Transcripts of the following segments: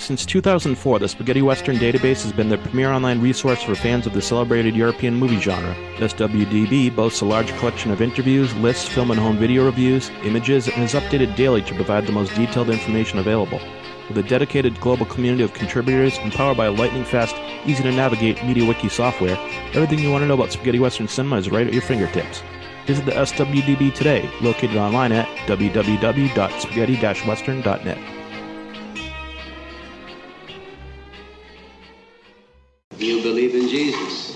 Since 2004, the Spaghetti Western Database has been the premier online resource for fans of the celebrated European movie genre. SWDB boasts a large collection of interviews, lists, film and home video reviews, images, and is updated daily to provide the most detailed information available. With a dedicated global community of contributors and powered by lightning-fast, easy-to-navigate MediaWiki software, everything you want to know about Spaghetti Western cinema is right at your fingertips. Visit the SWDB today, located online at www.spaghetti-western.net. You believe in Jesus?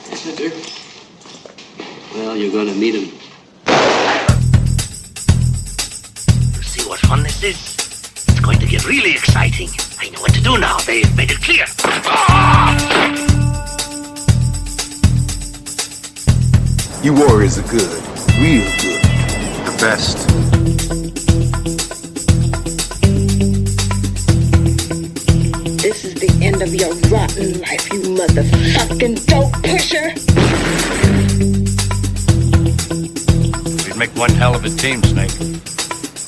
Yes, I do. Well, you're going to meet him. You see what fun this is? It's going to get really exciting. I know what to do now. They've made it clear. You warriors are good. Real good. The best. This is the end of your rotten life, you motherfucking dope pusher. We'd make one hell of a team, Snake.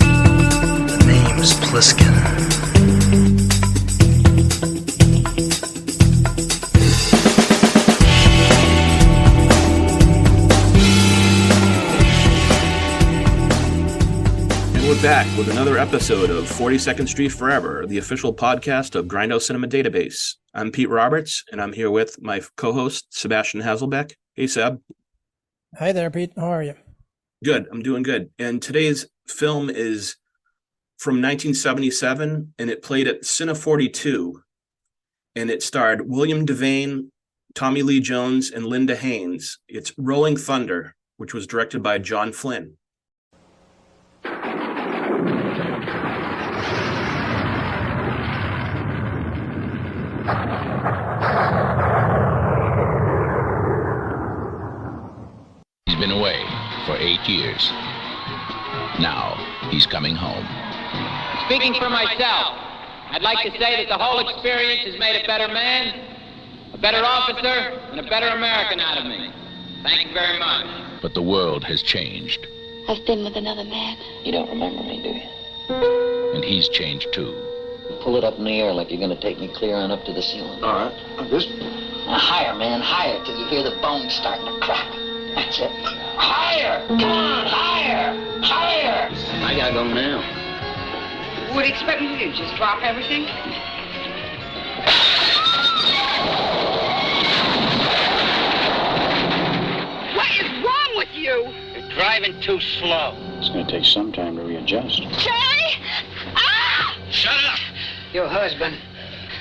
The name's Pliskin. We're back with another episode of 42nd Street Forever, the official podcast of Grindo Cinema Database. I'm Pete Roberts, and I'm here with my co-host, Sebastian Hasselbeck. Hey, Seb. Hi there, Pete. How are you? Good. I'm doing good. And today's film is from 1977, and it played at Cine 42, and it starred William Devane, Tommy Lee Jones, and Linda Haynes. It's Rolling Thunder, which was directed by John Flynn. He's been away for 8 years. Now he's coming home. Speaking for myself, I'd like to say that the whole experience has made a better man, a better officer, and a better American out of me. Thank you very much. But the world has changed, I've been with another man. You don't remember me, do you? and he's changed too. Pull it up in the air like you're going to take me clear on up to the ceiling. All right. This. Now, higher, man, higher, till you hear the bones starting to crack. That's it. Higher! Come on, higher! Higher! I gotta go now. What do you expect me to do? Just drop everything? What is wrong with you? You're driving too slow. It's going to take some time to readjust. Charlie! Ah! Shut up! Your husband,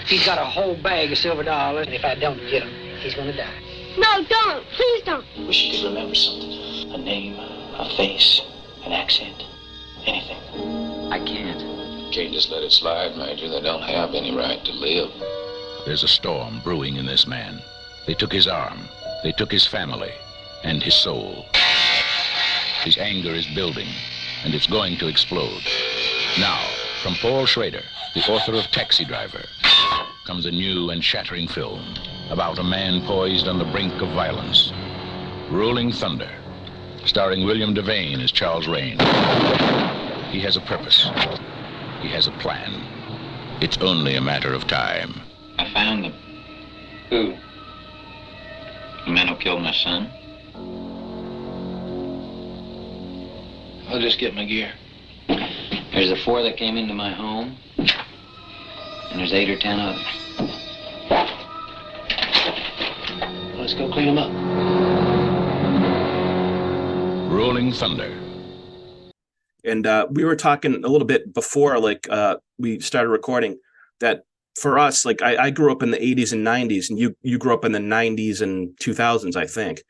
he's got a whole bag of silver dollars, and if I don't get him, he's gonna die. No, don't. Please don't. Wish you could remember something. A name, a face, an accent, anything. I can't. Can't just let it slide, Major. They don't have any right to live. There's a storm brewing in this man. They took his arm. They took his family and his soul. His anger is building, and it's going to explode. Now, from Paul Schrader, the author of Taxi Driver, comes a new and shattering film about a man poised on the brink of violence. Rolling Thunder, starring William Devane as Charles Rain. He has a purpose. He has a plan. It's only a matter of time. I found them. Who? The man who killed my son? I'll just get my gear. There's the 4 that came into my home, and there's 8 or 10 others. Let's go clean them up. Rolling Thunder. And we were talking a little bit before, we started recording, that for us, I grew up in the 80s and 90s, and you grew up in the 90s and 2000s, I think.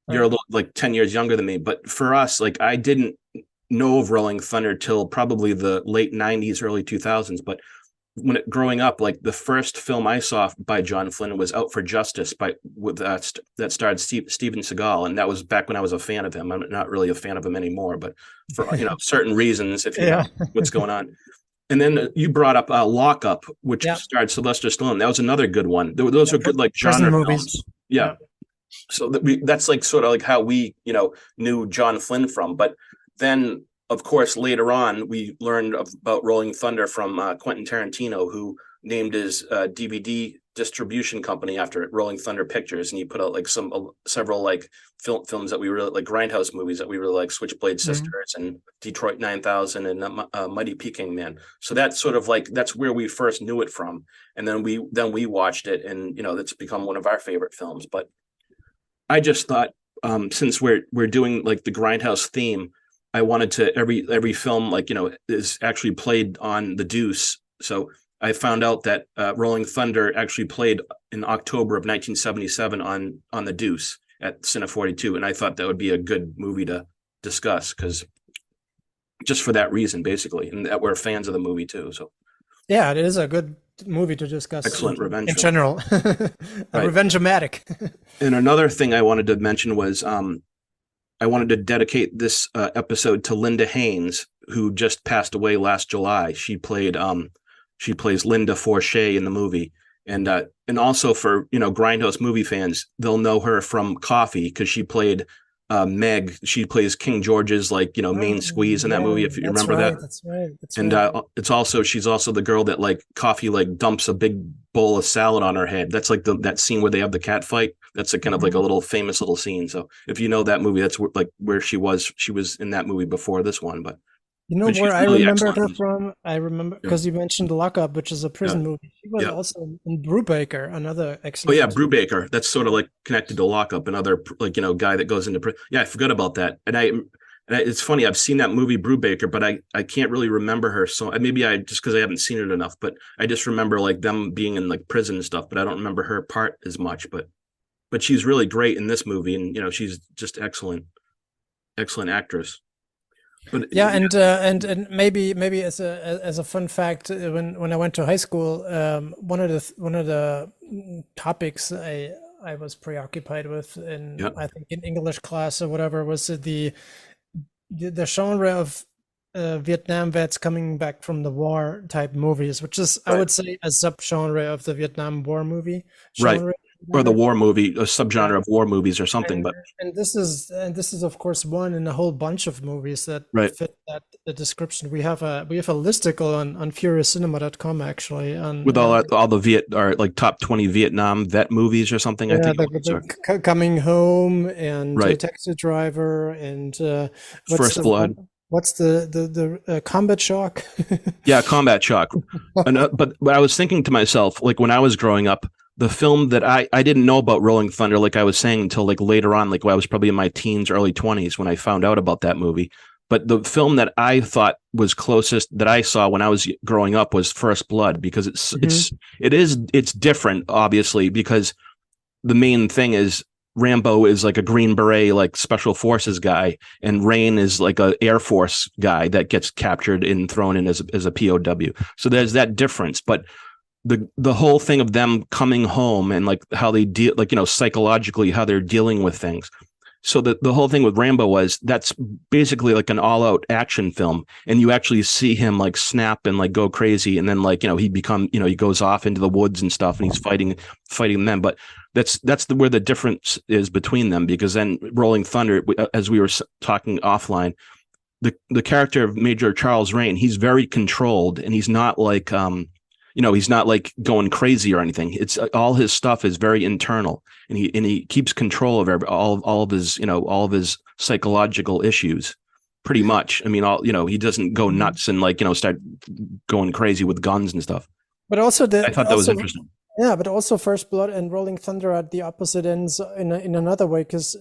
You're a little, 10 years younger than me. But for us, I didn't know of Rolling Thunder till probably the late 90s, early 2000s. But growing up, the first film I saw by John Flynn was Out for Justice that starred Steven Seagal, and that was back when I was a fan of him. I'm not really a fan of him anymore, but for certain reasons, if you know what's going on. And then you brought up Lock Up, which starred Sylvester Stallone. That was another good one. Those are good genre movies. films. Yeah. So that's sort of how we knew John Flynn from. But then of course, later on, we learned about Rolling Thunder from Quentin Tarantino, who named his DVD distribution company after Rolling Thunder Pictures, and he put out like several like films that we really like, grindhouse movies that we really like, Switchblade Sisters and Detroit 9000 and Mighty Peking Man. So that's sort of like, that's where we first knew it from, and then we watched it, and that's become one of our favorite films. But I just thought, since we're doing like the grindhouse theme, I wanted to every film like is actually played on the Deuce. So I found out that Rolling Thunder actually played in October of 1977 on the Deuce at Cine 42, and I thought that would be a good movie to discuss, because just for that reason, basically, and that we're fans of the movie too. So Yeah, it is a good movie to discuss. Excellent revenge in film. general. Right. Revenge-o-matic. And another thing I wanted to mention was I wanted to dedicate this episode to Linda Haynes, who just passed away last July. She plays Linda Forshey in the movie, and also for grindhouse movie fans, they'll know her from Coffee, because she played Meg. She plays King George's main squeeze in that movie, if you remember that. That's right. And she's also the girl that like Coffee dumps a big bowl of salad on her head. That's like that scene where they have the cat fight. That's a kind of like a little famous little scene. So if you know that movie, that's where she was. She was in that movie before this one, but Where she's I really remembered her excellent. from? I remember because you mentioned The Lockup, which is a prison movie. She was also in Brubaker, another Oh excellent. yeah, Brubaker. That's sort of like connected to Lockup, another guy that goes into prison. Yeah, I forgot about that. And it's funny. I've seen that movie Brubaker, but I can't really remember her. So maybe I just because I haven't seen it enough. But I just remember them being in prison and stuff. But I don't remember her part as much. But she's really great in this movie, and she's just excellent actress. But Yeah, and maybe as a fun fact, when I went to high school, one of the topics I was preoccupied with I think in English class or whatever was the genre of Vietnam vets coming back from the war type movies, which is I would say a subgenre of the Vietnam War movie genre. Or the war movie, a subgenre of war movies or something. And this is of course one in a whole bunch of movies that fit that the description. We have a listicle on furiouscinema.com actually with all the top 20 Vietnam vet movies or something. I think Coming Home and Taxi Driver and First Blood. What's the Combat Shock? Yeah, Combat Shock. But I was thinking to myself, when I was growing up, the film that I didn't know about Rolling Thunder, like I was saying, until later on, when I was probably in my teens, early 20s when I found out about that movie. But the film that I thought was closest that I saw when I was growing up was First Blood, because it's different, obviously, because the main thing is Rambo is like a Green Beret, special forces guy, and Rain is like a Air Force guy that gets captured and thrown in as a POW. So there's that difference, but the whole thing of them coming home and how they deal, psychologically how they're dealing with things. So the whole thing with Rambo that's basically like an all out action film, and you actually see him snap and go crazy, and then he goes off into the woods and stuff, and he's fighting them. But that's where the difference is between them, because then Rolling Thunder, as we were talking offline, the character of Major Charles Rain, he's very controlled, and he's not he's not going crazy or anything. It's all his stuff is very internal, and he keeps control of all of his all of his psychological issues, pretty much. I mean, he doesn't go nuts and start going crazy with guns and stuff. But also I thought that was interesting. Yeah, but also First Blood and Rolling Thunder are at the opposite ends in another way, because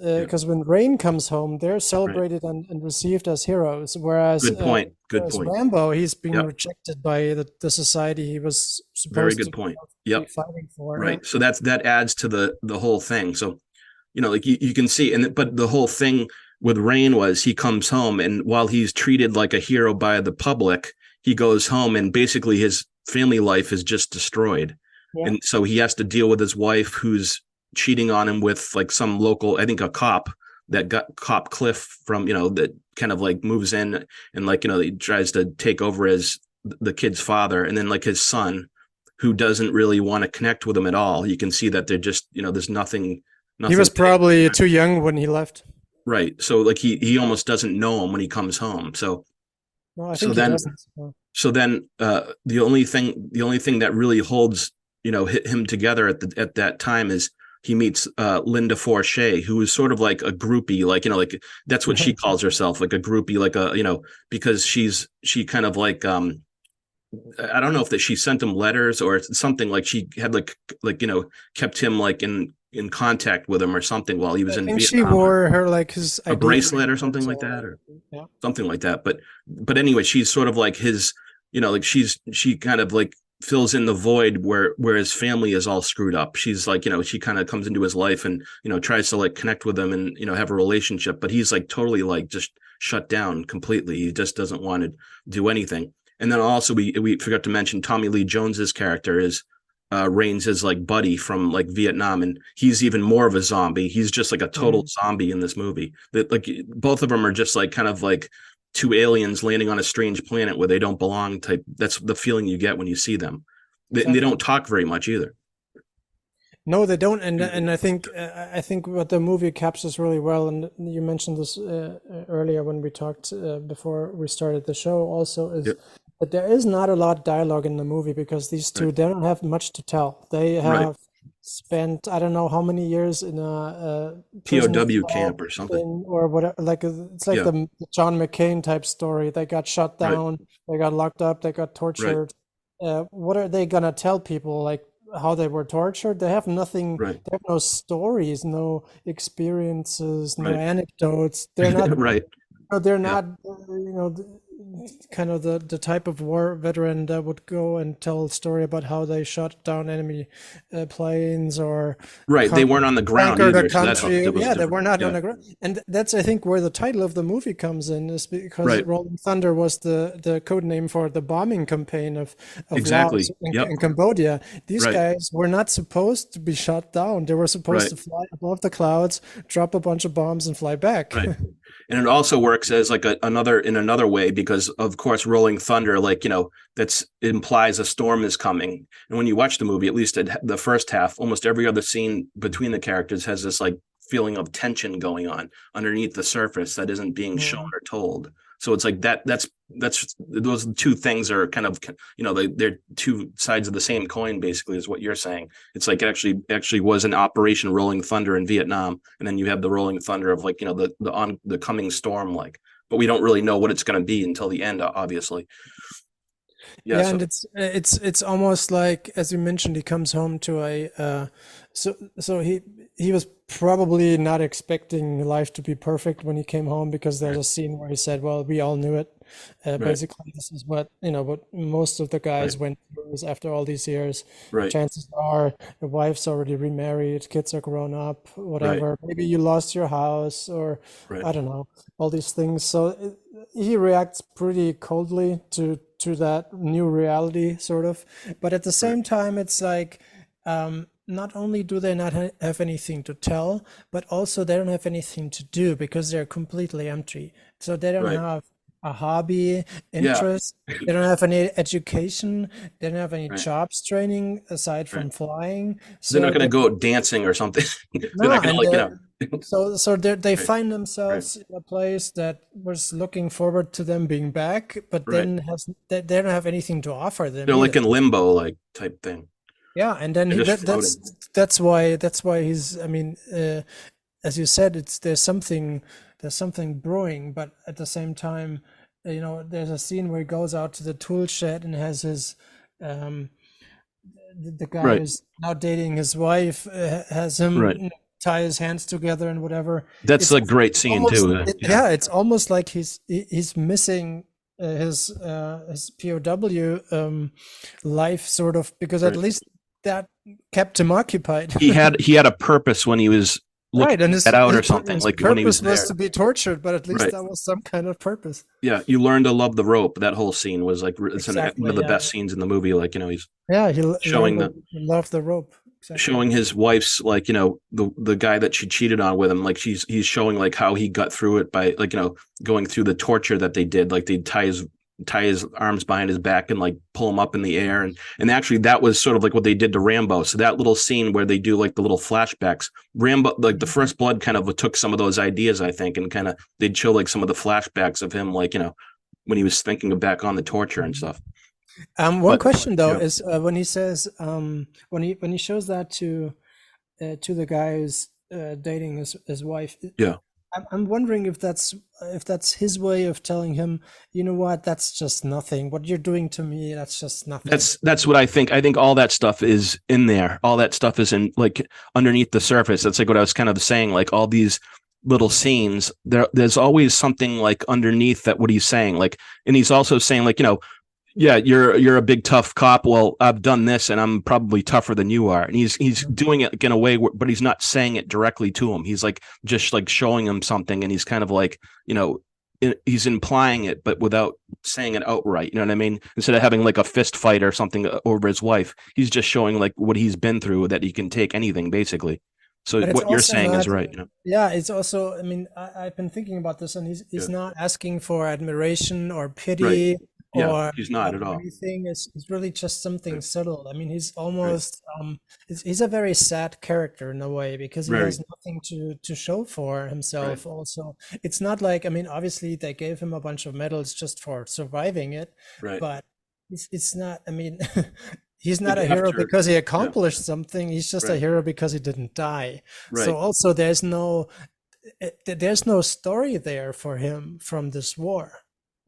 when Rain comes home, they're celebrated and received as heroes, whereas Good point. Rambo, he's being rejected by the society he was supposed to be fighting for. Right. So that adds to the whole thing. So you can see, but the whole thing with Rain was he comes home, and while he's treated like a hero by the public, he goes home and basically his family life is just destroyed. Yeah. And so he has to deal with his wife, who's cheating on him with some local, I think a cop that got Cop Cliff from, that kind of moves in and he tries to take over as the kid's father. And then his son, who doesn't really want to connect with him at all. You can see that they're just, there's nothing. He was probably too young when he left. Right. So he almost doesn't know him when he comes home. So Well, I So think he then, doesn't. So. the only thing that really holds, him together at that time is he meets Linda Forshey, who is sort of like a groupie, like, like that's what she calls herself, like a groupie, like because she kind of like I don't know if that she sent him letters or something, like she had like kept him like in contact with him or something while he was in think Vietnam. she wore her like his a bracelet or something like that, or something like that. But anyway, she's sort of like his, like she kind of like fills in the void where his family is all screwed up. She's like, she kind of comes into his life and, tries to like connect with him and, have a relationship, but he's like totally like just shut down completely. He just doesn't want to do anything. And then also we forgot to mention Tommy Lee Jones's character is Rains' his like buddy from like Vietnam, and he's even more of a zombie. He's just like a total zombie in this movie. That like both of them are just like kind of like two aliens landing on a strange planet where they don't belong type. That's the feeling you get when you see them. And they don't talk very much either. No, they don't, and I think what the movie captures really well, and you mentioned this earlier when we talked before we started the show, also is that there is not a lot of dialogue in the movie because these two they don't have much to tell. They have spent I don't know how many years in a POW camp or something or whatever. Like it's like the John McCain type story. They got shut down, they got locked up, they got tortured. What are they gonna tell people? Like how they were tortured? They have nothing. They have no stories, no experiences, no anecdotes. They're not They're not. Kind of the type of war veteran that would go and tell a story about how they shot down enemy planes or they weren't on the ground either. They were not on the ground, and that's I think where the title of the movie comes in is because Rolling Thunder was the code name for the bombing campaign of Laos in Cambodia. These guys were not supposed to be shot down. They were supposed to fly above the clouds, drop a bunch of bombs, and fly back. And it also works as like another way because of course Rolling Thunder, like, that's implies a storm is coming. And when you watch the movie, at least the first half, almost every other scene between the characters has this like feeling of tension going on underneath the surface that isn't being shown or told. So it's like that's those two things are kind of, they're two sides of the same coin, basically, is what you're saying. It's like it actually was an Operation Rolling Thunder in Vietnam. And then you have the Rolling Thunder of like, the coming storm, like, but we don't really know what it's going to be until the end, obviously. And it's almost like, as you mentioned, he comes home to a so he was probably not expecting life to be perfect when he came home, because there's a scene where he said, well, we all knew it. Basically, this is what most of the guys went through is after all these years. Chances are the wife's already remarried, kids are grown up, whatever. Maybe you lost your house or I don't know, all these things. So he reacts pretty coldly to that new reality, sort of. But at the same time, it's like not only do they not have anything to tell, but also they don't have anything to do because they're completely empty. So they don't have a hobby, interest. They don't have any education. They don't have any jobs training aside from flying. So they're not going to go dancing or something. They're not going to So they find themselves in a place that was looking forward to them being back, but then they don't have anything to offer them. They're like in limbo, like type thing. Yeah, and then that's why he's. I mean, as you said, there's something brewing, but at the same time, there's a scene where he goes out to the tool shed and has his the guy who's now dating his wife has him tie his hands together and whatever. That's a great scene too. It's almost like he's missing his POW life, sort of, because at least that kept him occupied. He had a purpose when he was looking and out or something. His like purpose when he was to be tortured, but at least that was some kind of purpose. Yeah, you learn to love the rope. That whole scene was like one of the best scenes in the movie. Like, he's showing he loved the rope. Exactly. Showing his wife's, like, the guy that she cheated on with him, like he's showing like how he got through it by, like, going through the torture that they did. Like they'd tie his arms behind his back and like pull him up in the air, and actually that was sort of like what they did to Rambo. So that little scene where they do like the little flashbacks, Rambo, like the First Blood kind of took some of those ideas, I think, and kind of they'd show like some of the flashbacks of him, like, when he was thinking back on the torture and stuff. One But- question though yeah. is when he says when he shows that to the guy who's dating his wife. Yeah. I'm wondering if that's his way of telling him, you know what, that's just nothing. What you're doing to me, that's just nothing. That's what I think. I think all that stuff is in there. All that stuff is in like underneath the surface. That's like what I was kind of saying. Like all these little scenes, there's always something like underneath that what he's saying. Like, and he's also saying like, you know, yeah, you're a big tough cop. Well, I've done this, and I'm probably tougher than you are. And he's doing it in a way, but he's not saying it directly to him. He's like just like showing him something, and he's kind of like, you know, he's implying it, but without saying it outright. You know what I mean? Instead of having like a fist fight or something over his wife, he's just showing like what he's been through, that he can take anything basically. So But it's what you're also saying is not- right. You know? Yeah, it's also. I mean, I've been thinking about this, and he's not asking for admiration or pity. Right. Yeah, Or he's not at all. anything. It's really just something subtle. I mean, he's almost he's a very sad character in a way, because he Very. has nothing to show for himself. Also, it's not like, I mean, obviously they gave him a bunch of medals just for surviving it, Right. but it's not. I mean, he's not you a have hero to- because he accomplished something. He's just a Right. hero because he didn't die. Right. So also there's no story there for him from this war.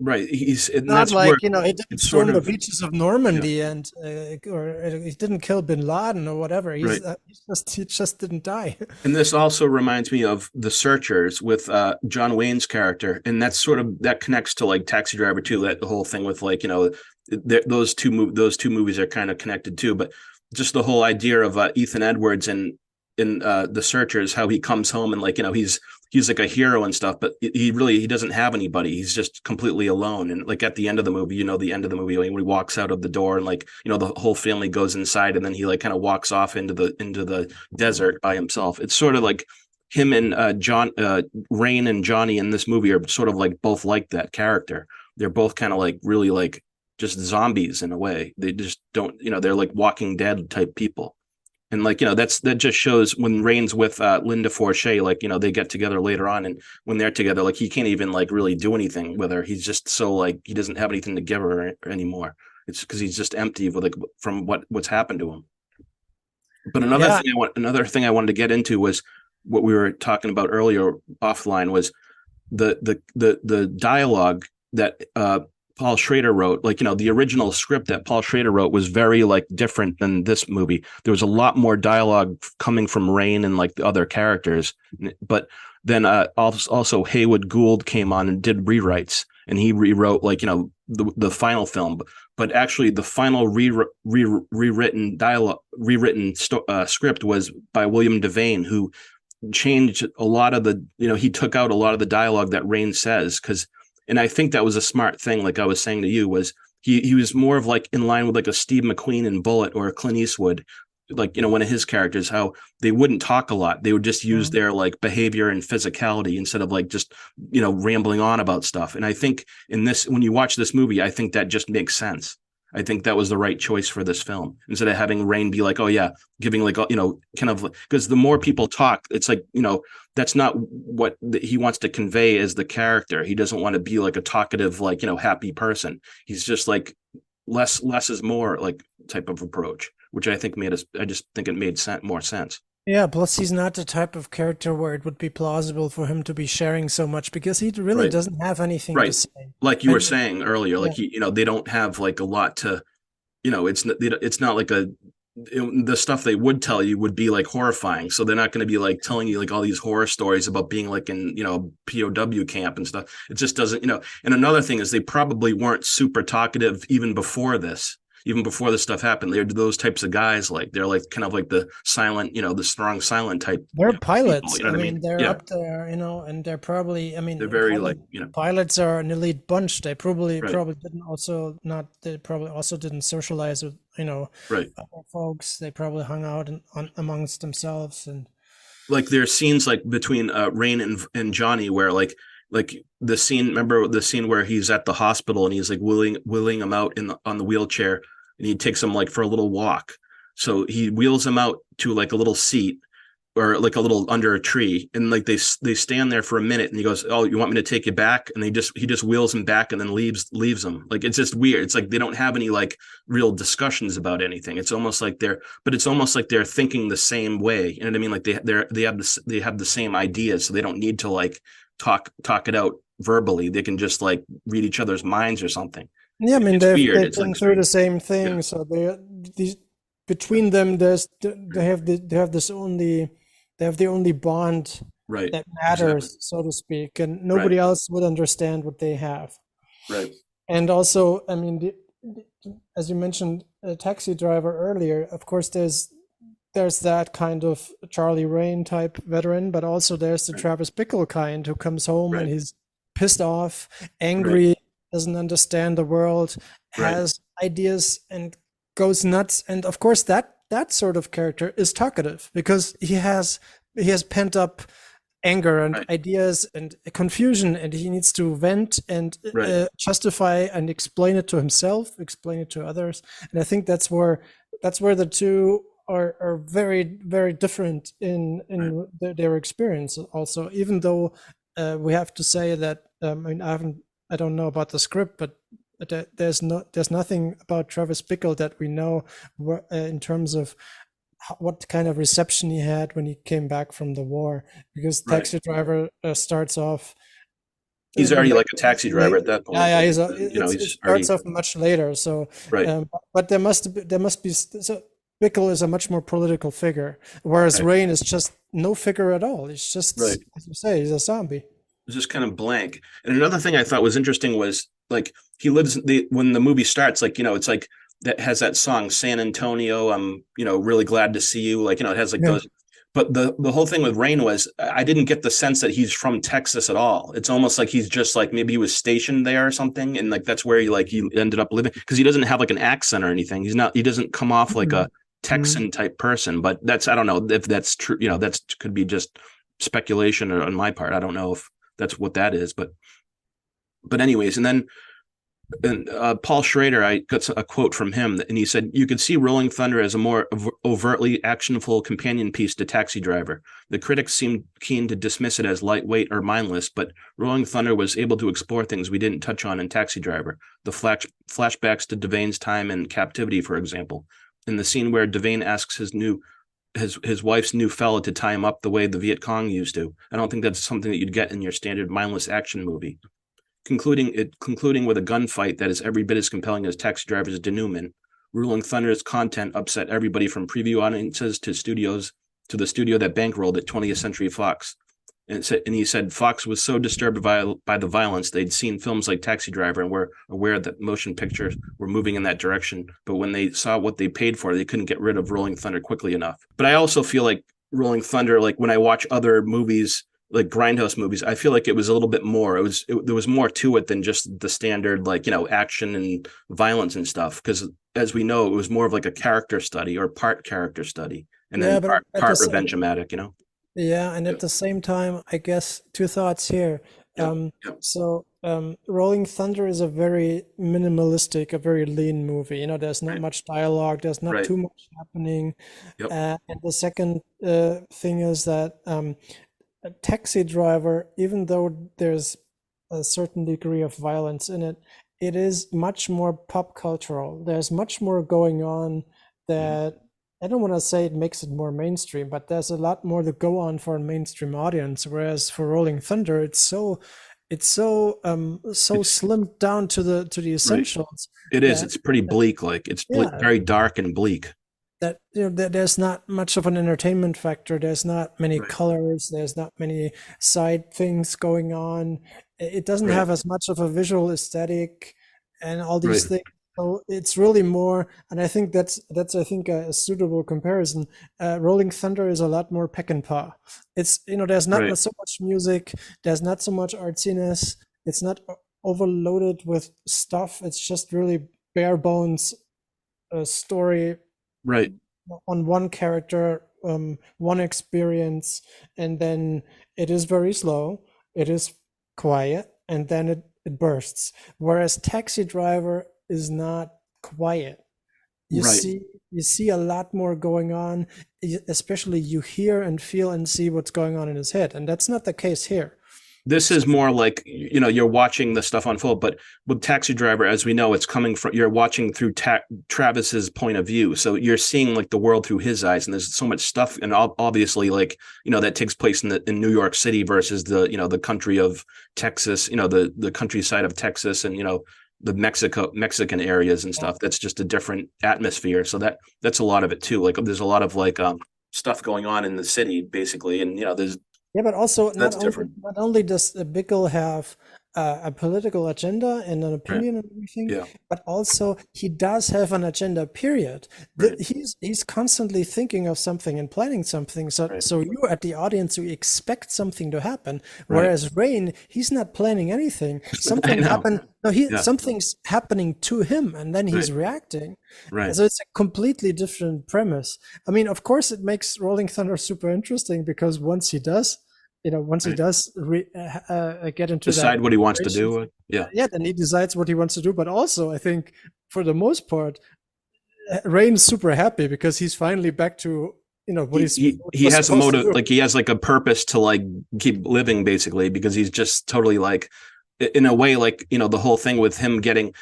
Right. He's and Not that's like, where you know, he didn't it's storm sort the of- beaches of Normandy and or he didn't kill Bin Laden or whatever. Right. He just didn't die. And this also reminds me of The Searchers with John Wayne's character, and that's sort of that connects to like Taxi Driver too. That the whole thing with like, you know, those two movies are kind of connected too. But just the whole idea of Ethan Edwards and in The Searchers, how he comes home and like, you know, he's like a hero and stuff, but he doesn't have anybody. He's just completely alone. And like at the end of the movie, you know, the end of the movie when he walks out of the door and like, you know, the whole family goes inside and then he like kind of walks off into the desert by himself. It's sort of like him and Rain and Johnny in this movie are sort of like both like that character. They're both kind of like really like just zombies in a way. They just don't, you know, they're like Walking Dead type people. And like, you know, that just shows when Rain's with Linda Forshey, like, you know, they get together later on, and when they're together, like he can't even like really do anything with her. He's just so like he doesn't have anything to give her anymore. It's because he's just empty with like from what's happened to him. But another thing I wanted to get into was what we were talking about earlier offline was the dialogue that Paul Schrader wrote. Like, you know, the original script that Paul Schrader wrote was very like different than this movie. There was a lot more dialogue coming from Rain and like the other characters. But then also Haywood Gould came on and did rewrites, and he rewrote like, you know, the final film. But actually, the final rewritten script was by William Devane, who changed a lot of the, you know, he took out a lot of the dialogue that Rain says, because. And I think that was a smart thing, like I was saying to you, was he was more of like in line with like a Steve McQueen in Bullet or a Clint Eastwood, like, you know, one of his characters, how they wouldn't talk a lot. They would just use their like behavior and physicality instead of like just, you know, rambling on about stuff. And I think in this, when you watch this movie, I think that just makes sense. I think that was the right choice for this film, instead of having Rain be like, oh yeah, giving like, you know, kind of, because the more people talk, it's like, you know, that's not what he wants to convey as the character. He doesn't want to be like a talkative, like, you know, happy person. He's just like less is more like type of approach, which I think I just think it made more sense. Yeah, plus he's not the type of character where it would be plausible for him to be sharing so much, because he really doesn't have anything to say. Like you were saying earlier, like, you know, they don't have like a lot to, you know, it's not like the stuff they would tell you would be like horrifying. So they're not going to be like telling you like all these horror stories about being like in, you know, POW camp and stuff. It just doesn't, you know. And another thing is they probably weren't super talkative even before this. Even before this stuff happened, they're those types of guys. Like they're like kind of like the silent, you know, the strong silent type. They're people, pilots. you know what I mean, they're Yeah. up there, you know, and they're probably. I mean, They're very like, you know. pilots are an elite bunch. They probably Right. didn't also not. They probably also didn't socialize with, you know, Right. other folks. They probably hung out amongst themselves. And Like there's scenes like between Rain and Johnny where like the scene. Remember the scene where he's at the hospital and he's like wheeling him out on the wheelchair, and he takes him like for a little walk. So he wheels him out to like a little seat, or like a little under a tree, and like they stand there for a minute, and he goes, "Oh, you want me to take you back?" And he just wheels him back and then leaves them. Like, it's just weird. It's like they don't have any like real discussions about anything. It's almost like they're thinking the same way. You know what I mean? Like they have the same ideas, so they don't need to like talk it out verbally. They can just like read each other's minds or something. Yeah, I mean, It's they've weird. been It's like through the same yeah. thing, so these between them, they have the only bond Right. that matters, Exactly. so to speak, and nobody else would understand what they have. Right. And also, I mean, as you mentioned, a Taxi Driver earlier, of course, there's that kind of Charlie Rain type veteran, but also there's the Travis Bickle kind who comes home and he's pissed off, angry, doesn't understand the world, has ideas and goes nuts. And of course, that sort of character is talkative because he has pent up anger and ideas and confusion, and he needs to vent and justify and explain it to himself, explain it to others. And I think that's where the two are very, very different in their experience also, even though we have to say that I mean, I don't know about the script, but there's nothing about Travis Bickle that we know in terms of what kind of reception he had when he came back from the war, because Taxi Driver starts off. He's already like a taxi driver at that point. Yeah, it starts off much later. So, but there must be. So Bickle is a much more political figure, whereas Rain is just no figure at all. He's just, as you say, he's a zombie. It's just kind of blank. And another thing I thought was interesting was like he lives when the movie starts, like, you know, it's like that has that song San Antonio, I'm, you know, really glad to see you, like, you know, it has like those. But the whole thing with Rain was I didn't get the sense that he's from Texas at all. It's almost like he's just like maybe he was stationed there or something, and like that's where he ended up living, because he doesn't have like an accent or anything. He doesn't come off like a Texan type person. But I don't know if that's true. You know, that could be just speculation on my part. I don't know if that's what that is, but anyways, and then Paul Schrader, I got a quote from him, and he said, "You could see Rolling Thunder as a more overtly actionful companion piece to Taxi Driver. The critics seemed keen to dismiss it as lightweight or mindless, but Rolling Thunder was able to explore things we didn't touch on in Taxi Driver. The flashbacks to Devane's time in captivity, for example. In the scene where Devane asks his wife's new fella to tie him up the way the Viet Cong used to. I don't think that's something that you'd get in your standard mindless action movie. Concluding with a gunfight that is every bit as compelling as Taxi Driver's denouement, Rolling Thunder's content upset everybody from preview audiences to the studio that bankrolled it, 20th Century Fox. And he said Fox was so disturbed by the violence, they'd seen films like Taxi Driver and were aware that motion pictures were moving in that direction. But when they saw what they paid for, they couldn't get rid of Rolling Thunder quickly enough. But I also feel like Rolling Thunder, like when I watch other movies, like Grindhouse movies, I feel like it was a little bit more. There was more to it than just the standard, like, you know, action and violence and stuff. Because as we know, it was more of like a character study or part character study, and then part revenge-o-matic, you know. Yeah, and at the same time, I guess two thoughts here. So Rolling Thunder is a very minimalistic, a very lean movie. You know, there's not much dialogue, there's not too much happening. And the second thing is that a Taxi Driver, even though there's a certain degree of violence in it, it is much more pop cultural. There's much more going on that I don't want to say it makes it more mainstream, but there's a lot more to go on for a mainstream audience. Whereas for Rolling Thunder, it's so slimmed down to the essentials. It is. It's pretty bleak. Like it's very dark and bleak. That, you know, there's not much of an entertainment factor. There's not many colors. There's not many side things going on. It doesn't have as much of a visual aesthetic and all these things. So it's really more, and I think that's I think a suitable comparison. Rolling Thunder is a lot more peck and paw. It's, you know, there's not so much music. There's not so much artsiness. It's not overloaded with stuff. It's just really bare bones story. On one character, one experience, and then it is very slow. It is quiet, and then it bursts. Whereas Taxi Driver is not quiet. You you see a lot more going on, especially you hear and feel and see what's going on in his head, and that's not the case here. This is more like, you're watching the stuff unfold, but with Taxi Driver, as we know, it's coming from, you're watching through Travis's point of view. So you're seeing like the world through his eyes, and there's so much stuff. And obviously, like, that takes place in New York City versus the country of Texas, the countryside of Texas, and, the Mexican areas and stuff. That's just a different atmosphere. So that's a lot of it too. Like there's a lot of like stuff going on in the city basically. And, there's, yeah, but also that's not only does Bickle have a political agenda and an opinion and everything, but also he does have an agenda, period. He's constantly thinking of something and planning something. So you at the audience, you expect something to happen. Whereas Rain, he's not planning anything. Something happened. No, something's happening to him, and then he's reacting. Right. So it's a completely different premise. I mean, of course, it makes Rolling Thunder super interesting because once he does get into decide what he wants to do. Then he decides what he wants to do. But also, I think for the most part, Rain's super happy because he's finally back to what he has a motive, like he has like a purpose to like keep living basically, because he's just totally like, in a way, like the whole thing with him getting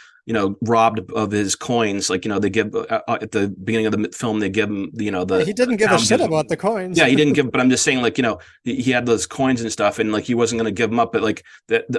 robbed of his coins, like they give at the beginning of the film, they give him he didn't give a shit about the coins. He didn't give, but I'm just saying, like, he had those coins and stuff, and like he wasn't going to give them up, but like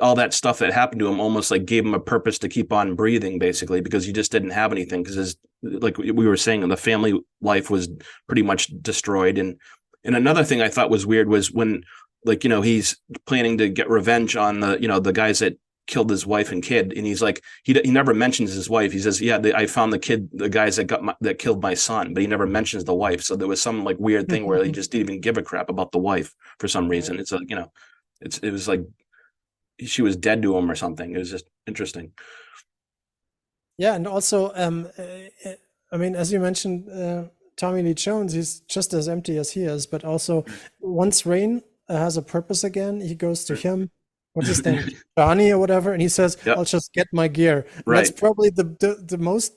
all that stuff that happened to him almost like gave him a purpose to keep on breathing basically, because he just didn't have anything, because like we were saying, the family life was pretty much destroyed. And another thing I thought was weird was when, like, he's planning to get revenge on the guys that killed his wife and kid, and he's like, he never mentions his wife. He says, I found the guys that killed my son, but he never mentions the wife. So there was some like weird thing where he just didn't even give a crap about the wife for some reason. It's like, it was like she was dead to him or something. It was just interesting. Yeah, and also, I mean, as you mentioned, Tommy Lee Jones, he's just as empty as he is, but also once Rain has a purpose again, he goes to him. What's his name? Johnny or whatever, and he says, "I'll just get my gear." That's probably the most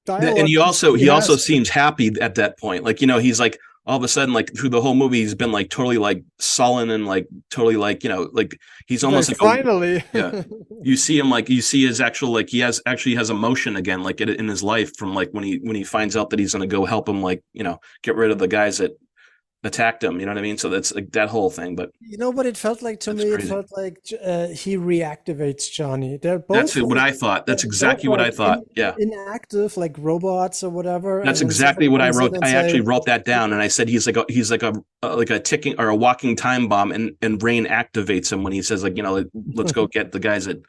dialogue. And he also seems happy at that point. Like, he's like, all of a sudden, like through the whole movie, he's been like totally like sullen and like totally like, like he's almost like finally. You see him, like you see his actual, like he has emotion again, like in his life, from like when he finds out that he's going to go help him, like, get rid of the guys that attacked him, you know what I mean? So that's like that whole thing. But what it felt like to me, crazy. It felt like he reactivates Johnny. They're both, that's what I thought. That's exactly what I thought. Inactive, like robots or whatever. That's exactly what I wrote. I actually wrote that down, and I said he's like a ticking or a walking time bomb, and Rain activates him when he says, like, let's go get the guys that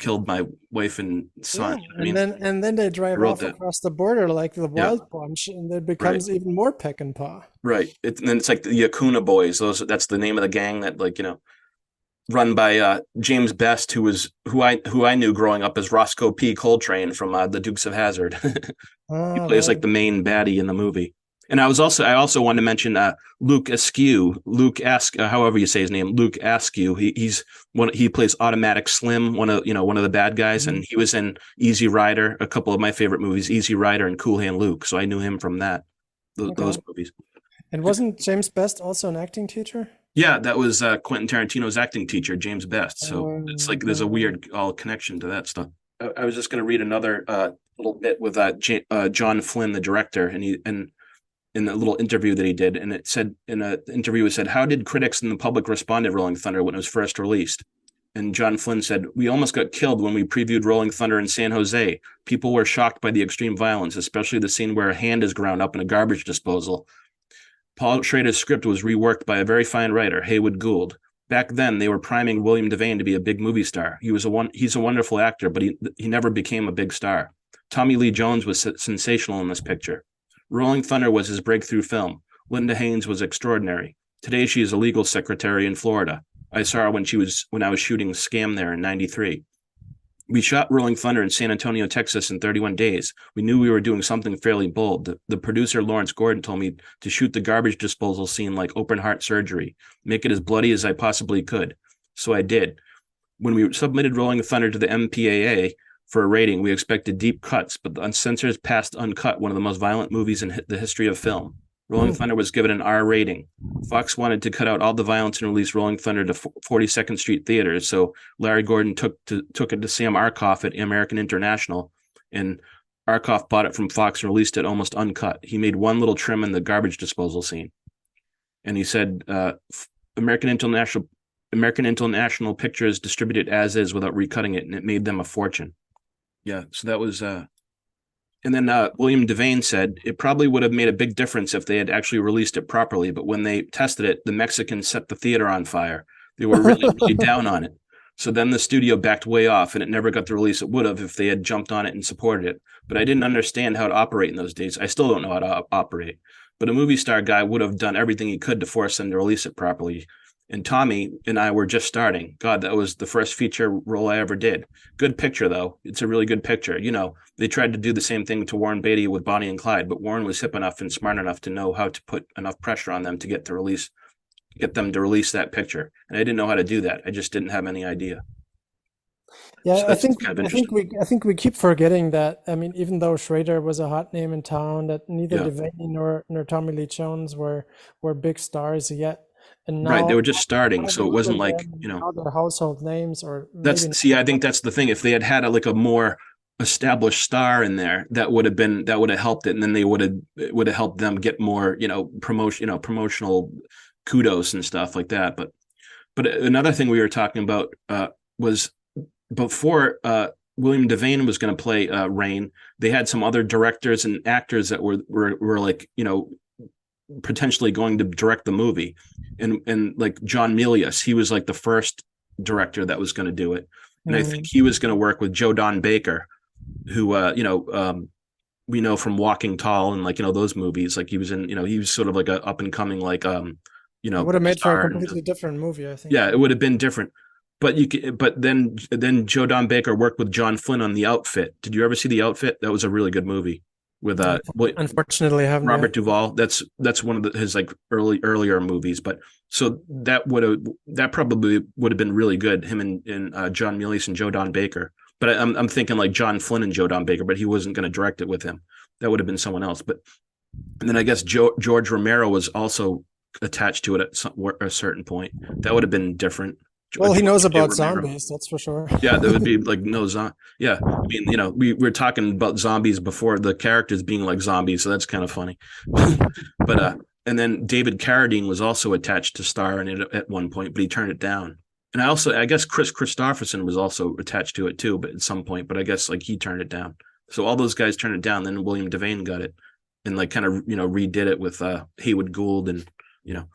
killed my wife and son. And then they drive off across the border like the Wild Bunch, and it becomes even more peck and paw. Right. And then it's like the Yakuna Boys. That's the name of the gang that, like, run by James Best, who I knew growing up as Roscoe P. Coltrane from the Dukes of Hazzard. He plays like the main baddie in the movie. And I also wanted to mention Luke Askew, however you say his name, Luke Askew. He plays Automatic Slim, one of the bad guys, and he was in Easy Rider, a couple of my favorite movies, Easy Rider and Cool Hand Luke. So I knew him from those movies. And wasn't James Best also an acting teacher? Yeah, that was Quentin Tarantino's acting teacher, James Best. So it's like there's a weird connection to that stuff. I was just going to read another little bit with John Flynn, the director, and in a little interview that he did, and it said in an interview, it said, "How did critics and the public respond to Rolling Thunder when it was first released?" And John Flynn said, "We almost got killed when we previewed Rolling Thunder in San Jose. People were shocked by the extreme violence, especially the scene where a hand is ground up in a garbage disposal. Paul Schrader's script was reworked by a very fine writer, Haywood Gould. Back then, they were priming William Devane to be a big movie star. He's a wonderful actor, but he never became a big star. Tommy Lee Jones was sensational in this picture. Rolling Thunder was his breakthrough film. Linda Haynes was extraordinary. Today she is a legal secretary in Florida. I saw her when I was shooting Scam there in 93. We shot Rolling Thunder in San Antonio, Texas in 31 days. We knew we were doing something fairly bold. The producer, Lawrence Gordon, told me to shoot the garbage disposal scene like open heart surgery, make it as bloody as I possibly could. So I did. When we submitted Rolling Thunder to the MPAA, for a rating. We expected deep cuts, but the Uncensored passed uncut, one of the most violent movies in the history of film. Rolling Thunder was given an R rating. Fox wanted to cut out all the violence and release Rolling Thunder to 42nd Street theaters, so Larry Gordon took it to Sam Arkoff at American International, and Arkoff bought it from Fox and released it almost uncut. He made one little trim in the garbage disposal scene. And he said, American International Pictures distributed as is without recutting it, and it made them a fortune. Yeah, so that was... And then William Devane said, it probably would have made a big difference if they had actually released it properly, but when they tested it, the Mexicans set the theater on fire. They were really, really down on it. So then the studio backed way off, and it never got the release it would have if they had jumped on it and supported it. But I didn't understand how to operate in those days. I still don't know how to operate. But a movie star guy would have done everything he could to force them to release it properly. And Tommy and I were just starting. God, that was the first feature role I ever did. Good picture, though. It's a really good picture. You know, they tried to do the same thing to Warren Beatty with Bonnie and Clyde, but Warren was hip enough and smart enough to know how to put enough pressure on them to get them to release that picture. And I didn't know how to do that. I just didn't have any idea. Yeah, So I think we keep forgetting that. I mean, even though Schrader was a hot name in town, that neither Devane nor Tommy Lee Jones were big stars yet. And now, right, they were just starting, so it wasn't like, you know, other household names or I think that's the thing. If they had a more established star in there, that would have helped it, and then it would have helped them get more, you know, promotional kudos and stuff like that. But another thing we were talking about was before William Devane was going to play Rain, they had some other directors and actors that were like, you know, potentially going to direct the movie, and like John Milius, he was like the first director that was going to do it, and I think he was going to work with Joe Don Baker, who we know from Walking Tall and, like, you know, those movies. Like he was in, you know, he was sort of like a up and coming, like you know, it would have made for a completely different movie, I think. Yeah, it would have been different. But then Joe Don Baker worked with John Flynn on The Outfit. Did you ever see The Outfit? That was a really good movie with unfortunately I haven't. Robert Duvall. That's one of his like earlier movies. But so that probably would have been really good, him and John Milius and Joe Don Baker. But I'm thinking like John Flynn and Joe Don Baker, but he wasn't going to direct it with him. That would have been someone else. And then I guess George Romero was also attached to it at a certain point. That would have been different. Well, he knows about zombies, that's for sure. Yeah, there would be like no zombie. Yeah, I mean, you know, we were talking about zombies before, the characters being like zombies, so that's kind of funny. But and then David Carradine was also attached to star in it at one point, but he turned it down. And I guess Chris Christopherson was also attached to it too, but at some point, but I guess like he turned it down. So all those guys turned it down. Then William Devane got it and like kind of, you know, redid it with Haywood Gould, and, you know.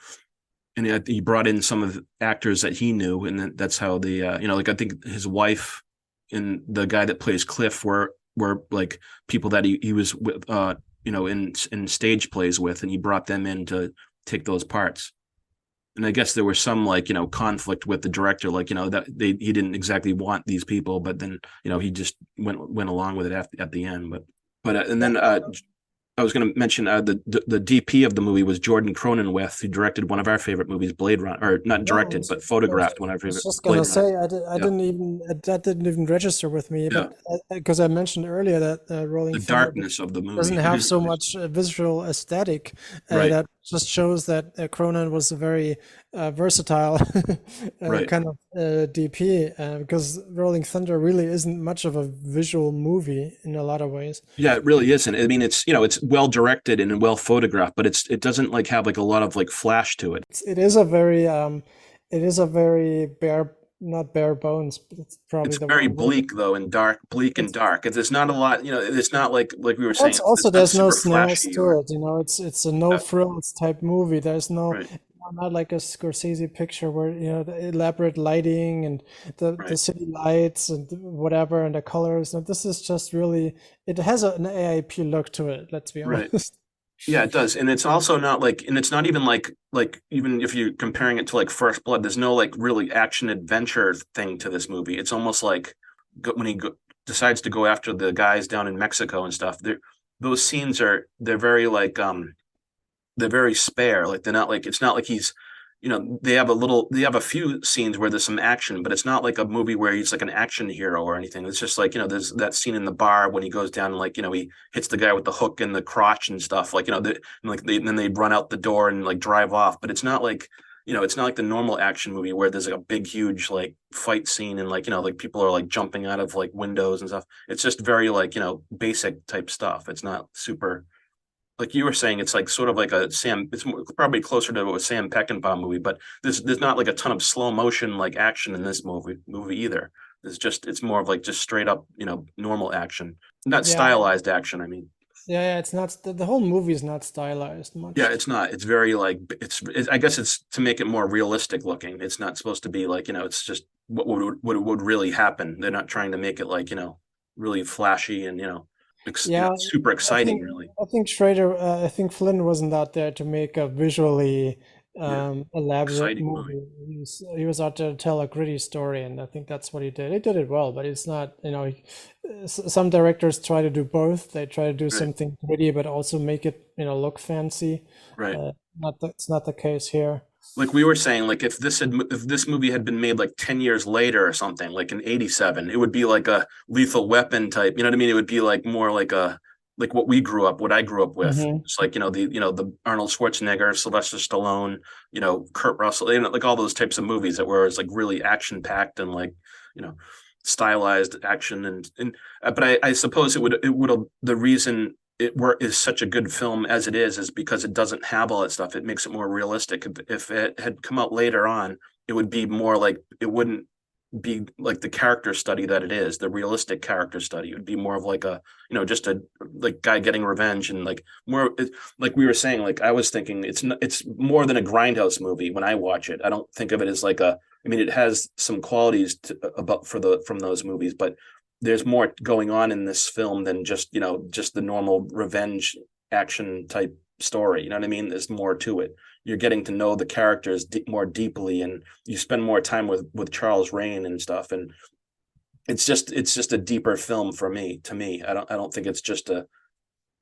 And he brought in some of the actors that he knew, and then that's how the you know, like I think his wife and the guy that plays Cliff were like people that he was with, you know, in stage plays with, and he brought them in to take those parts. And I guess there was some, like, you know, conflict with the director, like, you know, that he didn't exactly want these people, but then, you know, he just went along with it at the end. But and then I was going to mention the DP of the movie was Jordan Cronenweth, who directed one of our favorite movies, Blade Runner, or not directed, but photographed one of our favorite. I was just going to say, that didn't even register with me, but because I mentioned earlier that Rolling the Thunder darkness of the movie doesn't have so much visual aesthetic. That just shows that Cronin was a very versatile kind of DP, because Rolling Thunder really isn't much of a visual movie in a lot of ways. Yeah, it really isn't. I mean, it's, you know, it's well directed and well photographed, but it doesn't like have like a lot of like flash to it. It is a very not bare bones, but it's probably very bleak though, and dark. It's not a lot, you know. It's not like we were saying. Also, there's no snares to it. You know, it's a no frills type movie. There's no. Not like a Scorsese picture where, you know, the elaborate lighting and the city lights and whatever and the colors. And this is just really, it has an AIP look to it. Let's be honest. Right. Yeah, it does. And it's also not like, and it's not even like even if you're comparing it to like First Blood, there's no like really action adventure thing to this movie. It's almost like when he decides to go after the guys down in Mexico and stuff. Those scenes they're very like they're very spare. Like they're not like, it's not like he's they have a few scenes where there's some action, but it's not like a movie where he's like an action hero or anything. It's just like, there's that scene in the bar when he goes down and like, he hits the guy with the hook in the crotch and stuff, like, then they run out the door and like drive off. But it's not like, it's not like the normal action movie where there's like a big, huge like fight scene and like, like people are like jumping out of like windows and stuff. It's just very like, basic type stuff. It's not super, like you were saying, it's like sort of like it's probably closer to a Sam Peckinpah movie, but there's not like a ton of slow motion like action in this movie either. It's more of like just straight up, normal action, not stylized action. I mean, yeah, it's not, the whole movie is not stylized much. Yeah, it's not. It's very like I guess it's to make it more realistic looking. It's not supposed to be like, it's just what would really happen. They're not trying to make it like, really flashy and super exciting. I think Schrader, I think Flynn wasn't out there to make a visually elaborate movie. He was out there to tell a gritty story, and I think that's what he did. He did it well, but it's not, some directors try to do both. They try to do something gritty, but also make it, look fancy. Right. It's not the case here. Like we were saying, like if this movie had been made like 10 years later or something, like in 87, it would be like a Lethal Weapon type, you know what I mean? It would be like more like like what I grew up with. It's like, the Arnold Schwarzenegger, Sylvester Stallone, Kurt Russell, like all those types of movies that were like really action packed and like, stylized action. And but I suppose it would the reason is such a good film as it is because it doesn't have all that stuff. It makes it more realistic. If it had come out later on, it would be more like, it wouldn't be like the character study that it is, the realistic character study. It would be more of like a, just a like guy getting revenge and like more like we were saying, like I was thinking it's more than a grindhouse movie when I watch it. I don't think of it as like it has some qualities from those movies, but there's more going on in this film than just the normal revenge action type story. You know what I mean? There's more to it. You're getting to know the characters more deeply, and you spend more time with Charles Rain and stuff. And it's just a deeper film to me. I don't think it's just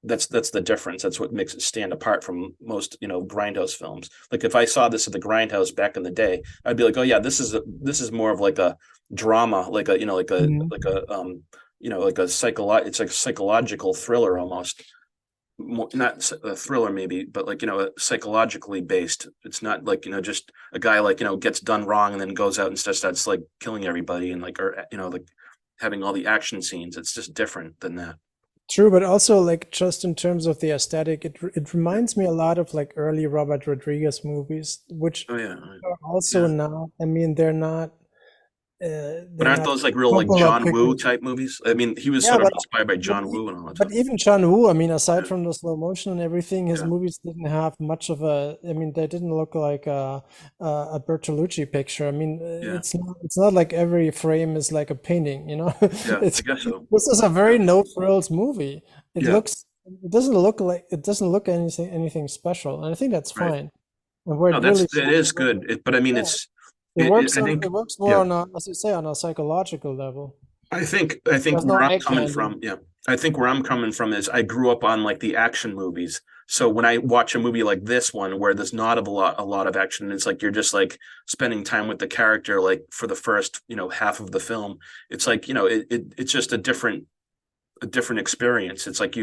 that's the difference. That's what makes it stand apart from most, grindhouse films. Like if I saw this at the Grindhouse back in the day, I'd be like, oh yeah, this is more of like a drama, like a it's like a psychological thriller almost. Not a thriller maybe, but like, psychologically based. It's not like, just a guy like, gets done wrong and then goes out and starts like killing everybody and like, or, like having all the action scenes. It's just different than that. True, but also like just in terms of the aesthetic, it reminds me a lot of like early Robert Rodriguez movies, which are also not, they're not. But aren't those like real like John Woo type movies? He was sort of inspired by John Woo and all that. But even John Woo, aside from the slow motion and everything, his movies didn't have much of a. They didn't look like a Bertolucci picture. It's not like every frame is like a painting. Yeah, I guess so. This is a very no frills movie. It doesn't look anything special, and I think that's fine. It is good. But it's. It works more on a, as you say, on a psychological level. I think where I'm coming from, I think where I'm coming from is I grew up on like the action movies. So when I watch a movie like this one, where there's not a lot of action, it's like you're just like spending time with the character, like for the first, half of the film. It's like, it's just a different experience. It's like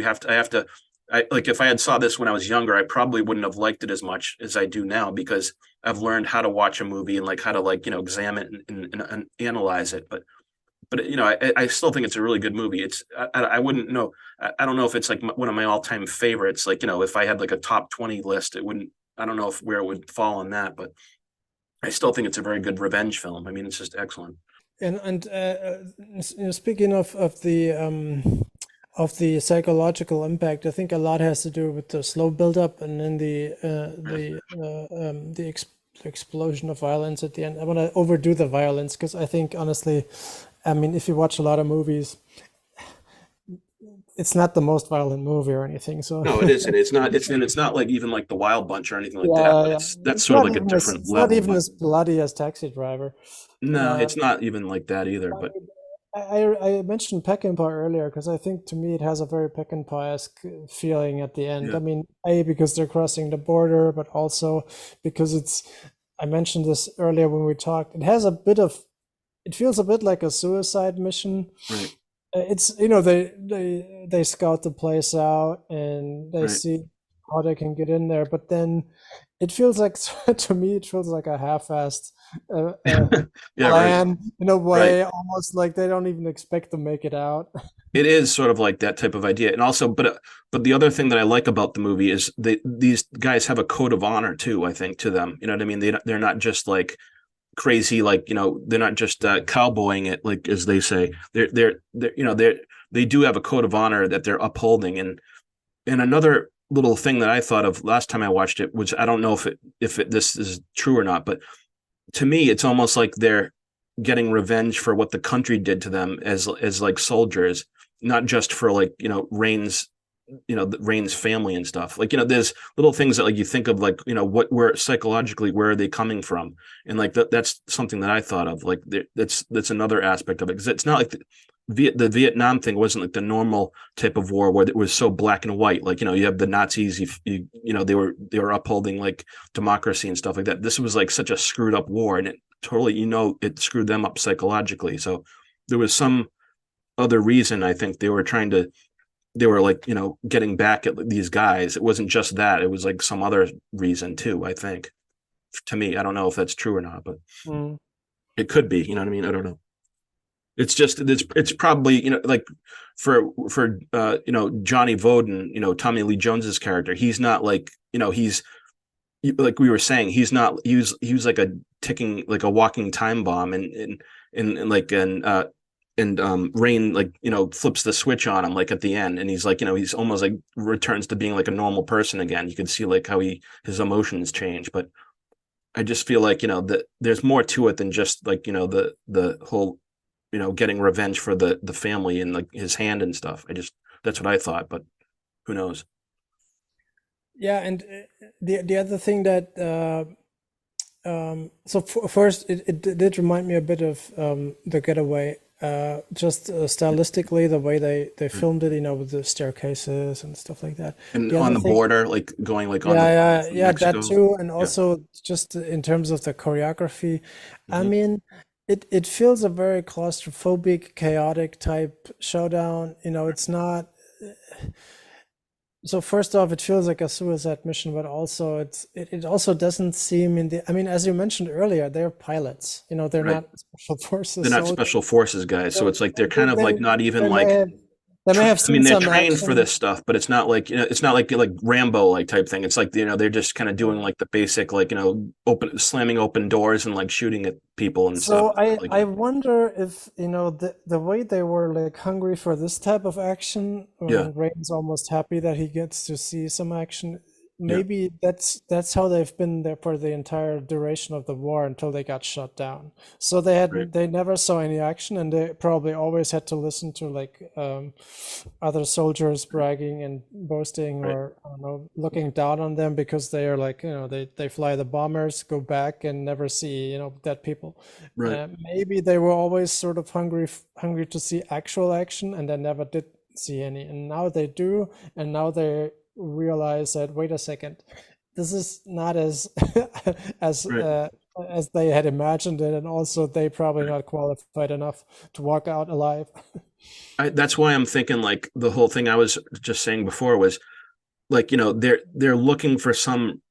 like if I had saw this when I was younger, I probably wouldn't have liked it as much as I do now, because I've learned how to watch a movie and like how to like, examine and analyze it. But I still think it's a really good movie. I wouldn't know. I don't know if it's like one of my all-time favorites. Like, if I had like a top 20 list, I don't know where it would fall on that, but I still think it's a very good revenge film. It's just excellent. And speaking of the psychological impact, I think a lot has to do with the slow build-up and then the explosion of violence at the end. I want to overdo the violence because I think, honestly, if you watch a lot of movies, it's not the most violent movie or anything. So no, it isn't. It's not like even like The Wild Bunch or anything like that. That's sort of like a different level. It's not even as bloody as Taxi Driver. No, it's not even like that either. But I mentioned Peckinpah earlier because I think to me it has a very Peckinpah-esque feeling at the end. Yeah. Because they're crossing the border, but also because it's I mentioned this earlier when we talked. It feels a bit like a suicide mission. Right. It's they scout the place out and they Right. see how they can get in there, but then it feels like to me it feels like a half-assed Yeah, right. plan in a way, Right. almost like they don't even expect to make it out. It is sort of like that type of idea, and also, but the other thing that I like about the movie is these guys have a code of honor too. I think to them, you know what I mean. They're not just like crazy, like they're not just cowboying it, like as they say. They do have a code of honor that they're upholding. And another little thing that I thought of last time I watched it was, I don't know if this is true or not, but to me, it's almost like they're getting revenge for what the country did to them as like soldiers, not just for like Rain's Rain's family and stuff. Like there's little things that like you think of, like where psychologically, where are they coming from, and like that's something that I thought of. Like that's another aspect of it, because it's not like the Vietnam thing wasn't like the normal type of war where it was so black and white. Like you have the Nazis, they were upholding like democracy and stuff like that. This was like such a screwed up war, and it totally it screwed them up psychologically. So there was some other reason. I think they were like getting back at these guys. It wasn't just that, it was like some other reason too, I think. To me, I don't know if that's true or not, but it could be. You know what I mean? I don't know. It's just it's probably like for Johnny Voden, Tommy Lee Jones's character, he's not like he's like we were saying, he was like a ticking, like a walking time bomb, and Rain like flips the switch on him like at the end, and he's like he's almost like returns to being like a normal person again. You can see like how his emotions change. But I just feel like that there's more to it than just like the whole getting revenge for the family and like his hand and stuff. That's what I thought, but who knows. Yeah, and the other thing that first it did remind me a bit of The Getaway. Just stylistically, the way they filmed it, with the staircases and stuff like that. And on the border, like going like on that too, and also just in terms of the choreography. I mean, it feels a very claustrophobic, chaotic type showdown. It's not. So first off, it feels like a suicide mission, but also it also doesn't seem I mean, as you mentioned earlier, they're pilots. They're Right. not special forces. They're not special forces guys, so it's like they're kind of like not even like. They may have I mean, seen they're some trained for action. this stuff, but it's not like it's not like Rambo like type thing. It's like they're just kind of doing like the basic like slamming open doors and like shooting at people and So stuff. I wonder if the way they were like hungry for this type of action, Yeah. Rain's almost happy that he gets to see some action. Yeah. Maybe that's how they've been there for the entire duration of the war until they got shut down. So they never saw any action, and they probably always had to listen to like other soldiers bragging and boasting, or I don't know, looking down on them because they are like they fly the bombers, go back and never see dead people. Right. Maybe they were always sort of hungry to see actual action, and they never did see any, and now they do, and now they realize that, wait a second, this is not as as they had imagined it, and also they probably not qualified enough to walk out alive. That's why I'm thinking like the whole thing I was just saying before was like they're looking for some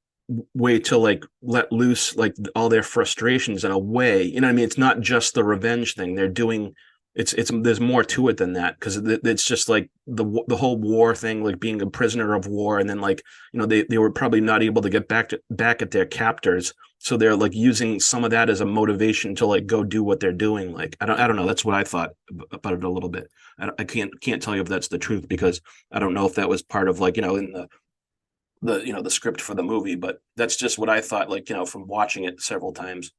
way to like let loose like all their frustrations in a way. You know what I mean? It's not just the revenge thing. They're doing it's there's more to it than that, because it's just like the whole war thing, like being a prisoner of war, and then like they were probably not able to get back at their captors, so they're like using some of that as a motivation to like go do what they're doing. Like I don't know, that's what I thought about it a little bit. I can't tell you if that's the truth, because I don't know if that was part of like in the script for the movie, but that's just what I thought, like from watching it several times.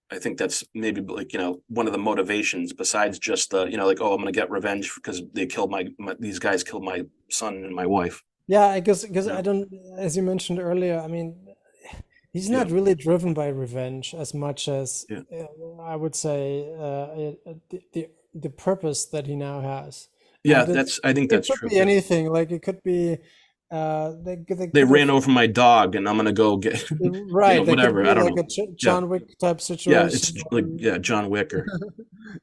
I think that's maybe like one of the motivations, besides just the like, oh, I'm gonna get revenge because they killed these guys killed my son and my wife. Yeah, I guess because I don't, as you mentioned earlier, I mean, he's not really driven by revenge as much as I would say the purpose that he now has. Yeah, And I think that's it could true. be anything. Like it could be They could ran have, over my dog, and I'm gonna go get right. They could whatever. be I don't like know. a Yeah, John Wick type yeah. situation. It's like John Wicker.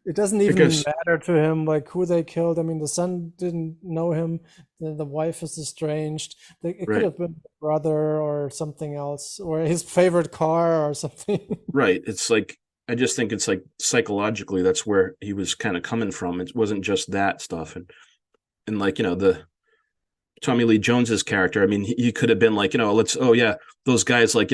It doesn't even Because matter to him like who they killed. I mean, the son didn't know him. The wife is estranged. It could right, have been a brother or something else, or his favorite car or something. right. It's like I just think it's like psychologically that's where he was kind of coming from. It wasn't just that stuff, and like the Tommy Lee Jones's character. I mean, he could have been like those guys like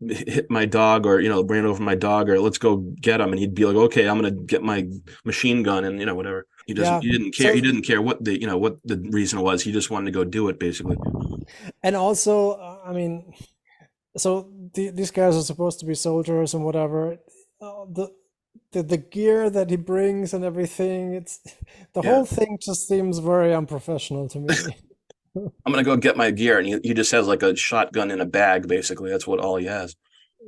hit my dog or ran over my dog or let's go get him, and he'd be like, okay, I'm gonna get my machine gun and whatever. He Yeah. didn't care. He didn't care what the reason was. He just wanted to go do it basically. And also, I mean, so these guys are supposed to be soldiers and whatever. The gear that he brings and everything, it's the Yeah. whole thing just seems very unprofessional to me. I'm gonna go get my gear, and he just has like a shotgun in a bag. Basically, that's what all he has.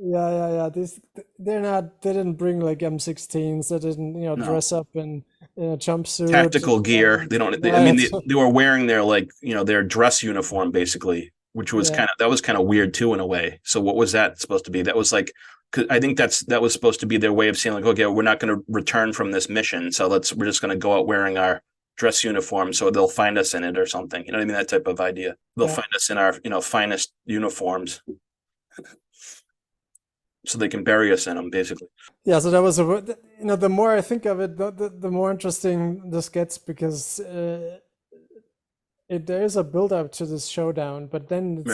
Yeah. They didn't bring like M16s. They didn't, No. dress up in a jumpsuit. Tactical gear. They don't. I mean, Right. they were wearing their their dress uniform basically, which was Yeah. that was kind of weird too in a way. So what was that supposed to be? That was like, 'cause I think that was supposed to be their way of saying like, okay, we're not going to return from this mission, so we're just going to go out wearing our dress uniform, so they'll find us in it or something. You know what I mean? That type of idea. They'll Yeah. find us in our finest uniforms, so they can bury us in them basically. Yeah, so that was the more I think of it, the more interesting this gets because there is a build up to this showdown, but then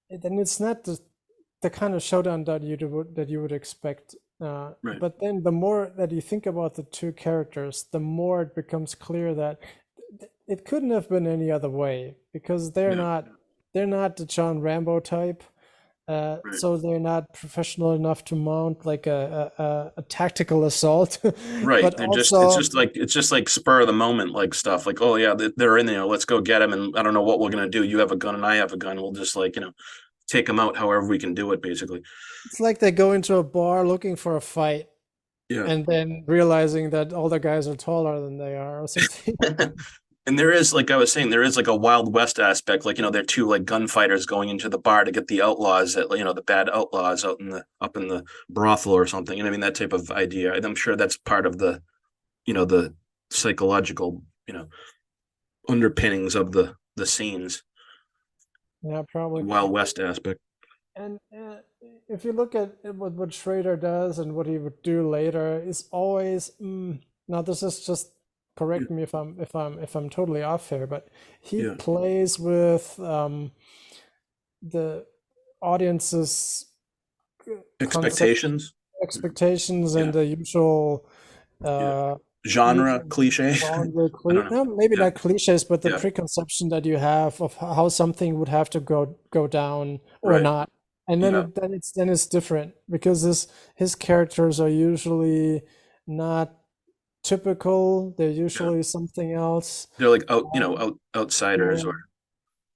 it's not the kind of showdown that you would expect. Right. But then the more that you think about the two characters, the more it becomes clear that it couldn't have been any other way because they're Yeah. not the John Rambo type. So they're not professional enough to mount like a tactical assault. Right. But They're also, it's just like spur of the moment like stuff. Like, oh yeah, they're in there. Let's go get them. And I don't know what we're gonna do. You have a gun and I have a gun. We'll just take them out however we can do it. Basically. it's like they go into a bar looking for a fight Yeah. and then realizing that all the guys are taller than they are or something. And there is, like I was saying, there is like a Wild West aspect. Like, they're two like gunfighters going into the bar to get the outlaws that, the bad outlaws up in the brothel or something. I mean, that type of idea. I'm sure that's part of the, the psychological, underpinnings of the scenes. Yeah, probably. Wild West aspect. And if you look at what Schrader does and what he would do later, is always now this is just correct me if I'm totally off here, but he plays with the audience's expectations and the usual genre cliche. No, maybe not cliches, but the preconception that you have of how something would have to go down or not. And then it's different because his characters are usually not typical. They're usually something else. They're like outsiders or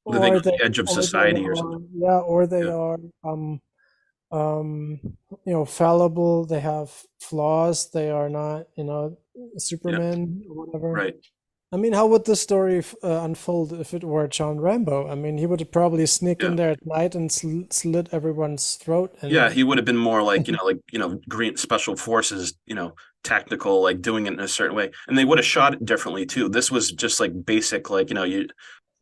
living on the edge of society or something. Yeah, or they are fallible. They have flaws. They are not Superman or whatever. Right. I mean, how would the story unfold if it were John Rambo? I mean, he would have probably sneaked in there at night and slit everyone's throat. And he would have been more like green special forces, tactical, like doing it in a certain way, and they would have shot it differently too. This was just like basic,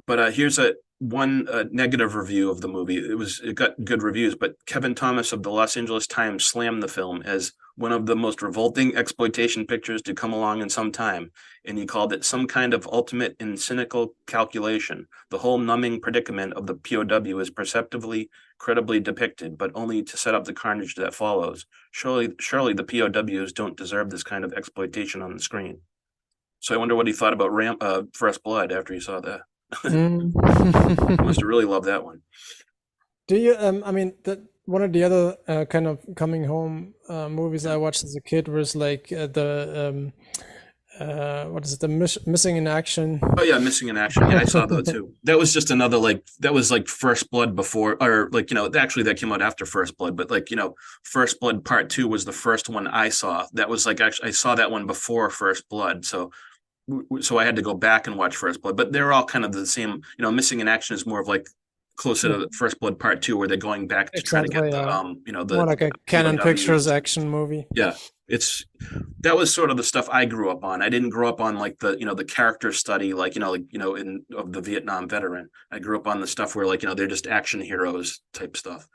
But here's one negative review of the movie. It got good reviews, but Kevin Thomas of the Los Angeles Times slammed the film as one of the most revolting exploitation pictures to come along in some time, and he called it some kind of ultimate and cynical calculation. The whole numbing predicament of the POW is perceptively, credibly depicted, but only to set up the carnage that follows. Surely the POWs don't deserve this kind of exploitation on the screen. So I wonder what he thought about First Blood after he saw that. Must have really loved that one. Do you? I mean, one of the other kind of coming home movies I watched as a kid was like the what is it? The Missing in Action. Oh yeah, Missing in Action. Yeah, I saw that too. That was just another that was like First Blood before, or actually that came out after First Blood, but First Blood Part 2 was the first one I saw. That was actually I saw that one before First Blood, so I had to go back and watch First Blood. But they're all kind of the same. Missing in Action is more of like closer to First Blood Part 2, where they're going back to try to Exactly, get the yeah. the More like a Canon POWs. Pictures action movie. Yeah, that was sort of the stuff I grew up on. I didn't grow up on like the character study, like in of the Vietnam veteran. I grew up on the stuff where they're just action heroes type stuff.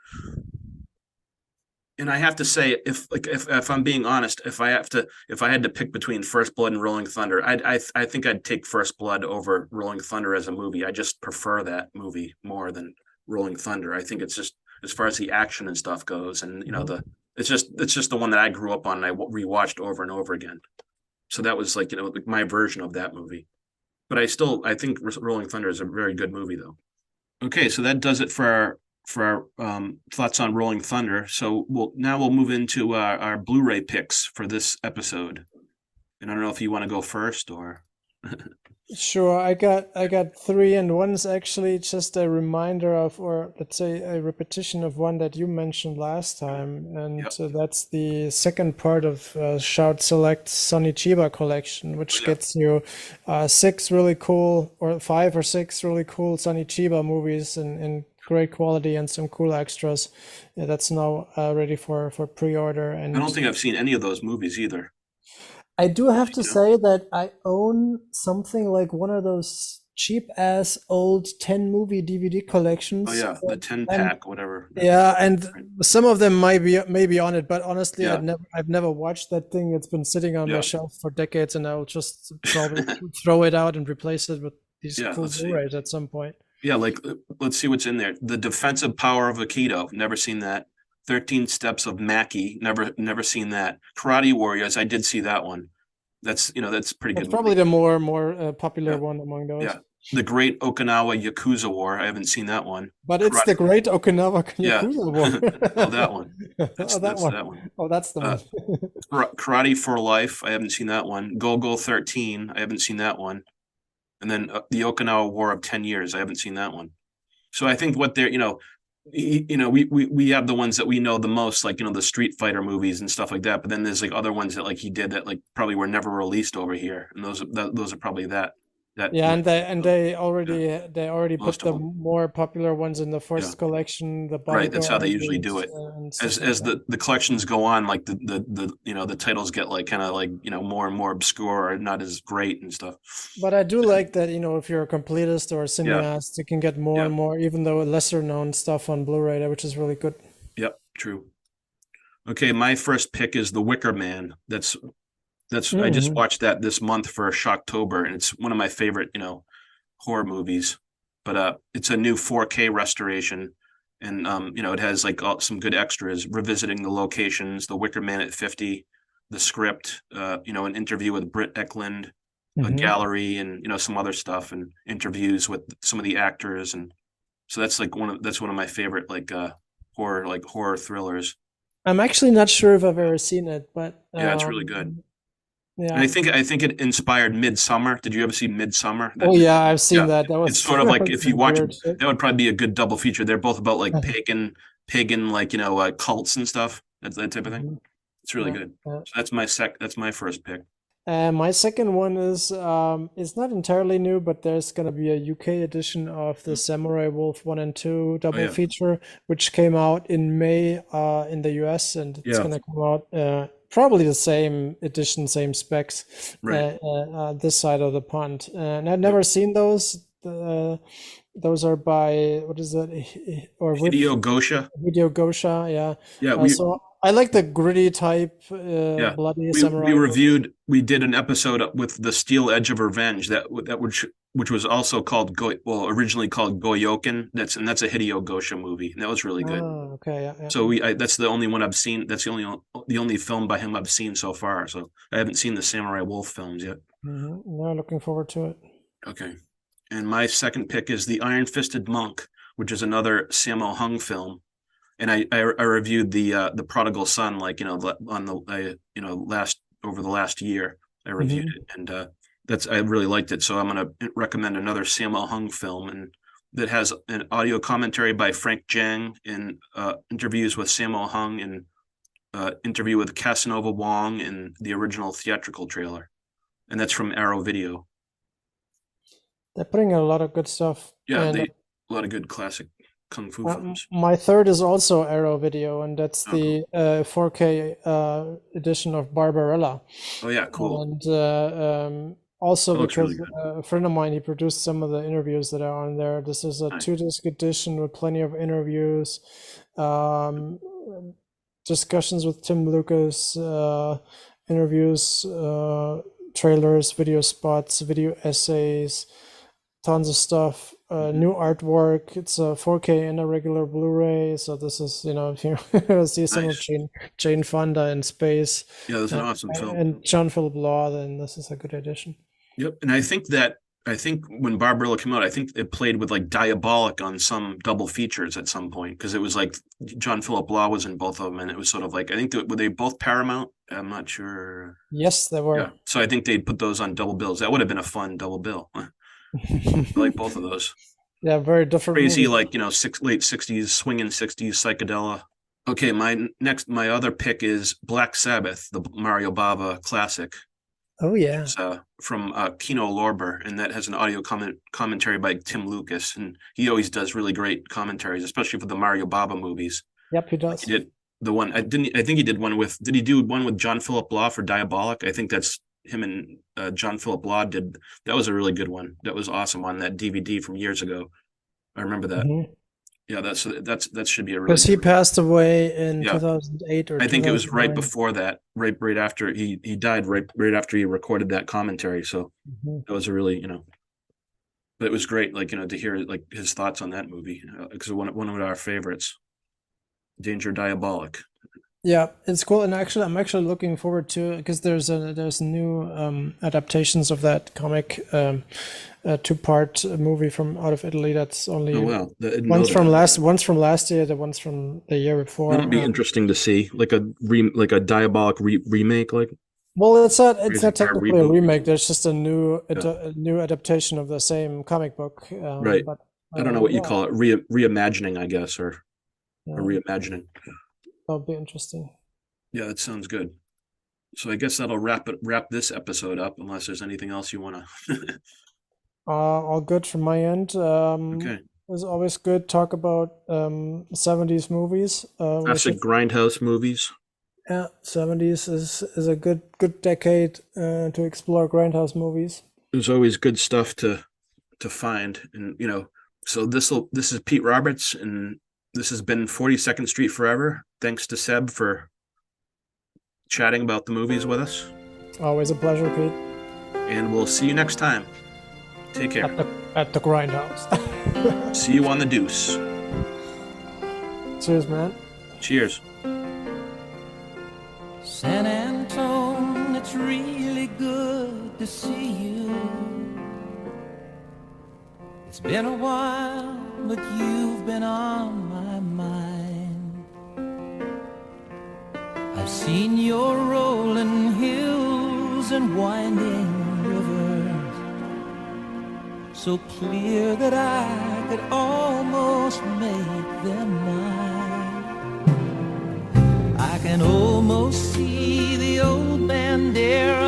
And I have to say, if I'm being honest, if I had to pick between First Blood and Rolling Thunder, I think I'd take First Blood over Rolling Thunder as a movie. I just prefer that movie more than Rolling Thunder. I think it's just, as far as the action and stuff goes, and it's just the one that I grew up on and I rewatched over and over again. So that was like my version of that movie. But I think Rolling Thunder is a very good movie though. Okay, so that does it for our thoughts on Rolling Thunder. So we'll move into our Blu-ray picks for this episode. And I don't know if you want to go first or. Sure, I got 3, and one's actually just a reminder of, or let's say a repetition of one that you mentioned last time, and that's the second part of Shout Select's Sonny Chiba collection, which gets you 6 really cool, or 5 or 6 really cool Sonny Chiba movies in great quality and some cool extras. That's now ready for pre-order. And I don't think I've seen any of those movies either. I do have to say that I own something like one of those cheap ass old 10 movie DVD collections. Oh yeah, the 10 pack, whatever. Yeah, and some of them might be on it, but honestly, I've never watched that thing. It's been sitting on my shelf for decades, and I'll just probably throw it out and replace it with these cool Blu-rays at some point. Yeah, like let's see what's in there. The Defensive Power of Aikido, never seen that. 13 Steps of Maki, never seen that. Karate Warriors, I did see that one. That's pretty good. It's probably the more popular one among those. Yeah, the Great Okinawa Yakuza War, I haven't seen that one. But it's the Great Okinawa Yakuza War. Oh, that one. That's that one. Oh, that's the one. Karate for Life, I haven't seen that one. Go 13, I haven't seen that one. And then the Okinawa War of 10 Years, I haven't seen that one. So I think what they're, we have the ones that we know the most, like the Street Fighter movies and stuff like that. But then there's like other ones that like he did that like probably were never released over here, and those are probably that. Yeah, and they already put the more popular ones in the first collection. The right, that's how they usually do it. As the collections go on, like the titles get like kind of like more and more obscure or not as great and stuff. But I do like that if you're a completist or a cineast, you can get more and more, even though lesser known stuff on Blu-ray, which is really good. Yep, true. Okay, my first pick is The Wicker Man. That's I just watched that this month for Shocktober, and it's one of my favorite, horror movies. But it's a new 4K restoration, and it has like some good extras, revisiting the locations, The Wicker Man at 50, the script, an interview with Britt Eklund, a gallery, and some other stuff, and interviews with some of the actors, and so that's one of my favorite horror thrillers. I'm actually not sure if I've ever seen it, but yeah, it's really good. Yeah, and I think it inspired Midsommar. Did you ever see Midsommar? Yeah, I've seen that. That was. It's sort of like if you watch it, that would probably be a good double feature. They're both about like pagan cults and stuff. That type of thing. It's really good. So that's my first pick. My second one is it's not entirely new, but there's gonna be a UK edition of the Samurai Wolf 1 and 2 double feature, which came out in May in the US, and it's gonna come out probably the same edition, same specs, right. This side of the pond. And I've never seen those. Those are by, what is that? Or Hideo Gosha. Hideo Gosha, yeah. Yeah. So I like the gritty type, bloody samurai. We did an episode with The Steel Edge of Revenge which was also called originally called Goyoken. That's a Hideo Gosha movie, and that was really good. Oh, okay, yeah. So that's the only one I've seen. That's the only film by him I've seen so far. So I haven't seen the Samurai Wolf films yet. No, looking forward to it. Okay, and my second pick is The Iron Fisted Monk, which is another Sammo Hung film. And I reviewed the Prodigal Son, on the over the last year. I reviewed it, and I really liked it. So I'm going to recommend another Sammo Hung film, and that has an audio commentary by Frank Jang, and interviews with Sammo Hung, and interview with Casanova Wong in the original theatrical trailer, and that's from Arrow Video. They're putting a lot of good stuff. Yeah, a lot of good classic kung fu films. My third is also Arrow Video, and that's the 4K edition of Barbarella. Oh yeah, cool. And also That looks because really a friend of mine, he produced some of the interviews that are on there. This is a Nice. 2-disc edition with plenty of interviews, discussions with Tim Lucas, interviews, trailers, video spots, video essays, tons of stuff, new artwork. It's a 4K and a regular Blu-ray. So this is, if you see some of Jane Fonda in space, Yeah, that's an awesome film. and John Philip Law, then this is a good addition. Yep, and I think when Barbarella came out, I think it played with like Diabolic on some double features at some point, because it was like John Philip Law was in both of them, and it was sort of like, I think were they both Paramount? I'm not sure. Yes, they were. Yeah, so I think they'd put those on double bills. That would have been a fun double bill. I like both of those. Yeah, very different. Crazy, movies. like late 60s, swinging 60s psychedella. Okay, my other pick is Black Sabbath, the Mario Bava classic. Oh yeah. It's, from Kino Lorber, and that has an audio commentary by Tim Lucas, and he always does really great commentaries, especially for the Mario Bava movies. Yep, he does. He did the one. I think he did one with. Did he do one with John Philip Law for Diabolic? I think that's him and John Philip Law did. That was a really good one. That was awesome on that DVD from years ago. I remember that. Mm-hmm. Yeah, that should be a really. Because he passed away in 2008 or. I think it was right before that, right after he died, right after he recorded that commentary. So that was a really, but it was great, to hear like his thoughts on that movie, because one of our favorites, Danger Diabolic. Yeah, it's cool, and actually, I'm actually looking forward to, because there's new adaptations of that comic, a 2-part movie from out of Italy. That's only one's from last year, the one's from the year before. That'd be interesting to see, like a Diabolic remake, like. Well, it's not technically a remake. There's just a new adaptation of the same comic book. Right. But, I don't know what you call it, reimagining, I guess, or reimagining. That'll be interesting. Yeah, that sounds good. So I guess that'll wrap this episode up, unless there's anything else you want to. All good from my end. Okay. It's always good talk about 70s movies. Classic grindhouse movies. Yeah, 70s is a good decade to explore grindhouse movies. There's always good stuff to find, and so this is Pete Roberts, and this has been 42nd Street Forever. Thanks to Seb for chatting about the movies with us. Always a pleasure, Pete. And we'll see you next time. Take care. At the grindhouse. See you on the deuce. Cheers, man. Cheers. San Antone, it's really good to see you. It's been a while, but you've been on my mind. I've seen your rolling hills and winding rivers, so clear that I could almost make them mine. I can almost see the old Bandera